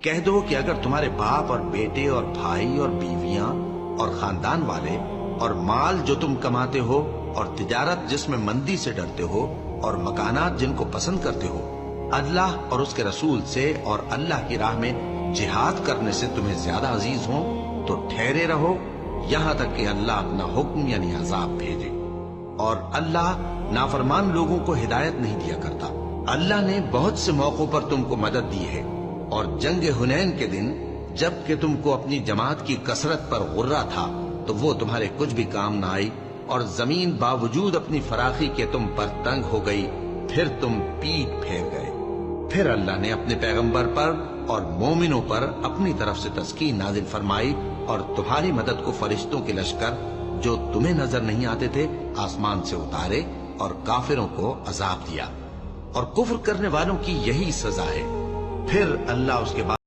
کہہ دو کہ اگر تمہارے باپ اور بیٹے اور بھائی اور بیویاں اور خاندان والے اور مال جو تم کماتے ہو اور تجارت جس میں مندی سے ڈرتے ہو اور مکانات جن کو پسند کرتے ہو اللہ اور اس کے رسول سے اور اللہ کی راہ میں جہاد کرنے سے تمہیں زیادہ عزیز ہوں تو ٹھہرے رہو یہاں تک کہ اللہ اپنا حکم یعنی عذاب بھیجے۔ اور اللہ نافرمان لوگوں کو ہدایت نہیں دیا کرتا۔ اللہ نے بہت سے موقعوں پر تم کو مدد دی ہے، اور جنگ حنین کے دن جب کہ تم کو اپنی جماعت کی کثرت پر غرہ تھا تو وہ تمہارے کچھ بھی کام نہ آئی، اور زمین باوجود اپنی فراخی کے تم پر تنگ ہو گئی، پھر تم پیٹ پھیر گئے۔ پھر اللہ نے اپنے پیغمبر پر اور مومنوں پر اپنی طرف سے تسکین نازل فرمائی، اور تمہاری مدد کو فرشتوں کے لشکر جو تمہیں نظر نہیں آتے تھے آسمان سے اتارے، اور کافروں کو عذاب دیا، اور کفر کرنے والوں کی یہی سزا ہے۔ پھر اللہ اس کے بعد